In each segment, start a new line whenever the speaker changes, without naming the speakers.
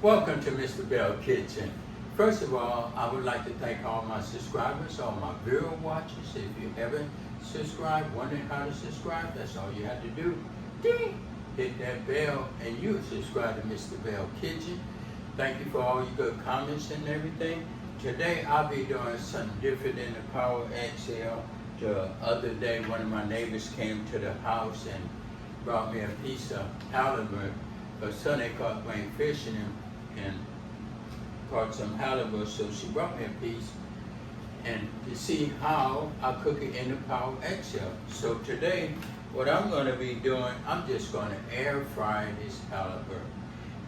Welcome to Mr. Belle Kitchen. First of all, I would like to thank all my subscribers, all my viewer watchers. If you haven't subscribed, wondering how to subscribe, that's all you have to do. Ding! Hit that bell and you subscribe to Mr. Belle Kitchen. Thank you for all your good comments and everything. Today I'll be doing something different than the Power XL. The other day one of my neighbors came to the house and brought me a piece of halibut. Her son had caught going fishing and caught some halibut, so she brought me a piece and to see how I cook it in the Power XL. So today, what I'm going to be doing, I'm just going to air fry this halibut.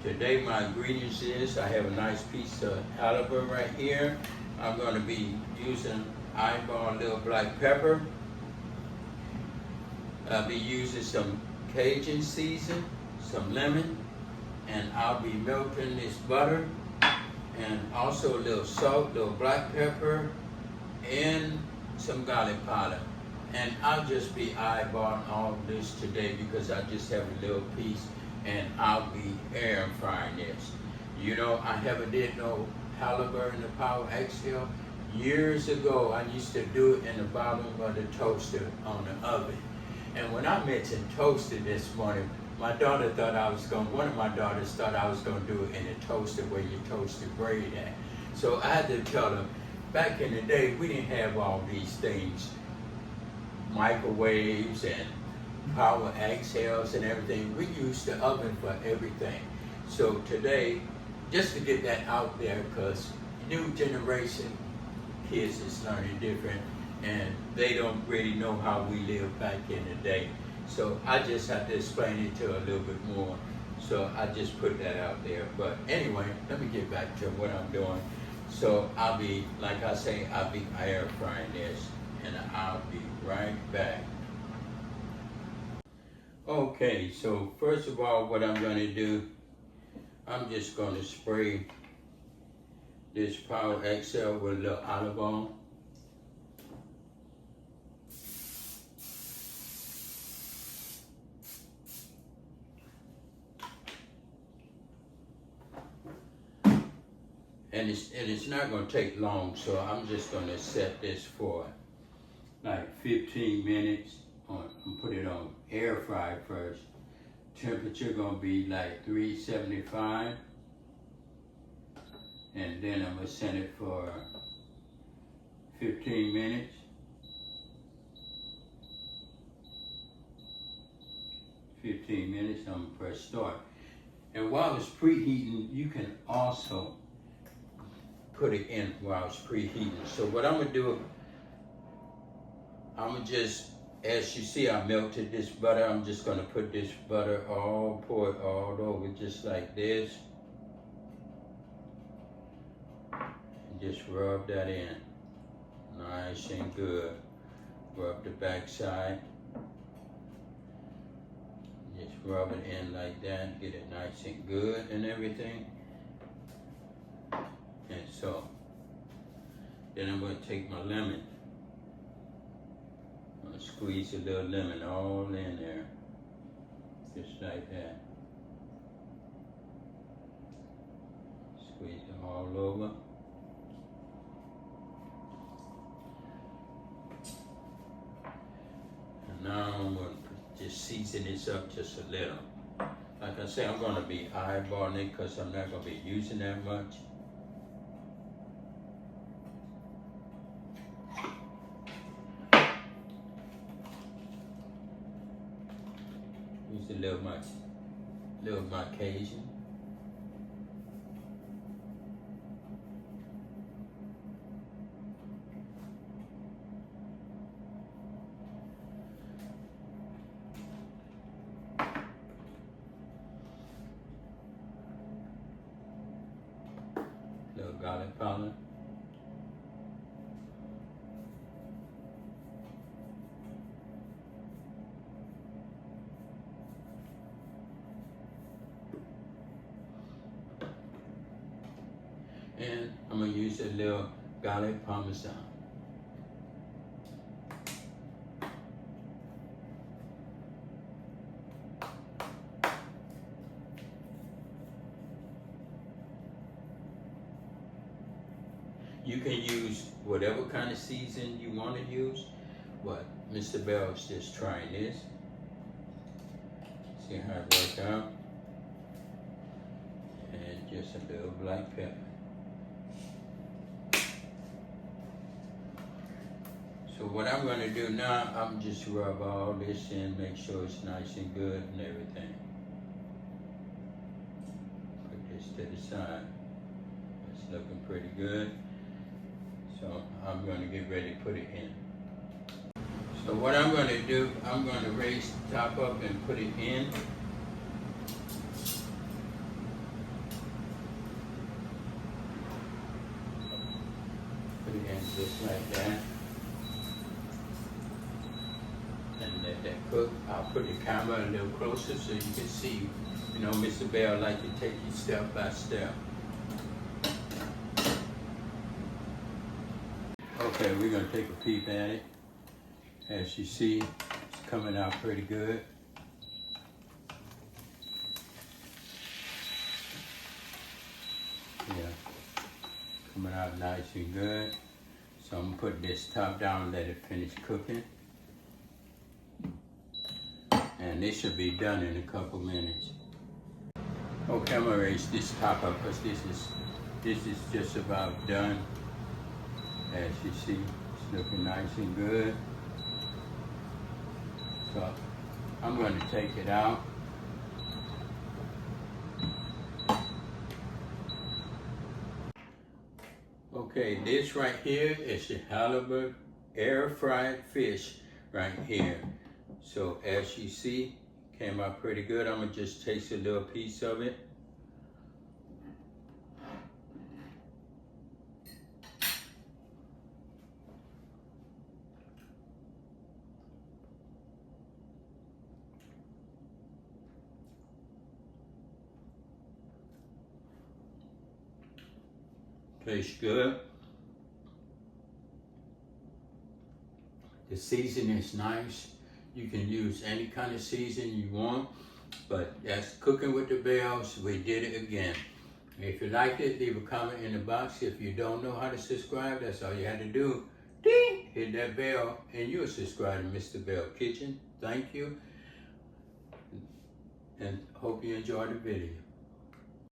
Today my ingredients is, I have a nice piece of halibut right here. I'm going to be using eyeball little black pepper. I'll be using some Cajun season, some lemon, and I'll be melting this butter, and also a little salt, little black pepper, and some garlic powder. And I'll just be eyeballing all this today because I just have a little piece and I'll be air frying this. You know, I haven't did no halibut in the Power XL. Years ago, I used to do it in the bottom of the toaster on the oven. And when I mentioned toaster this morning, my daughter thought one of my daughters thought I was gonna do it in a toaster where you toast the bread at. So I had to tell her, back in the day, we didn't have all these things, microwaves and Power XLs and everything. We used the oven for everything. So today, just to get that out there, because new generation kids is learning different and they don't really know how we lived back in the day. So I just have to explain it to her a little bit more. So I just put that out there. But anyway, let me get back to what I'm doing. So I'll be, like I say, I'll be air frying this and I'll be right back. Okay, so first of all, what I'm gonna do, I'm just gonna spray this Power XL with a little olive oil. And it's not gonna take long, so I'm just gonna set this for like 15 minutes. Put it on air fry first. Temperature gonna be like 375. And then I'm gonna set it for 15 minutes. 15 minutes, I'm gonna press start. And while it's preheating, you can also put it in while it's preheating. So what I'm gonna do, I'm gonna just, as you see, I melted this butter. I'm just gonna put this butter pour it all over just like this. And just rub that in, nice and good. Rub the back side. Just rub it in like that, get it nice and good and everything. And so, then I'm going to take my lemon. I'm going to squeeze a little lemon all in there, just like that. Squeeze it all over. And now I'm going to just season this up just a little. Like I say, I'm going to be eyeballing it because I'm not going to be using that much. Use a little of my Cajun. Little garlic powder. And I'm gonna use a little garlic Parmesan. You can use whatever kind of season you want to use, but Mr. Belle's just trying this. See how it works out. And just a little black pepper. So what I'm going to do now, I'm just rub all this in, make sure it's nice and good and everything. Put this to the side. It's looking pretty good. So I'm going to get ready to put it in. So what I'm going to do, I'm going to raise the top up and put it in. Put it in just like that. And let that cook. I'll put the camera a little closer so you can see. You know, Mr. Belle like to take you step by step. Okay, we're going to take a peep at it. As you see, it's coming out pretty good. Yeah, coming out nice and good. So I'm going to put this top down and let it finish cooking. And this should be done in a couple minutes. Okay, I'm going to raise this top up because this is just about done. As you see, it's looking nice and good. So I'm going to take it out. Okay, this right here is the halibut air fried fish right here. So as you see, came out pretty good. I'm going to just taste a little piece of it. Tastes good. The seasoning is nice. You can use any kind of season you want, but that's Cooking with the Bells. We did it again. If you liked it, leave a comment in the box. If you don't know how to subscribe, that's all you had to do. Ding! Hit that bell and you'll subscribe to Mrbelleskitchen. Thank you. And hope you enjoyed the video.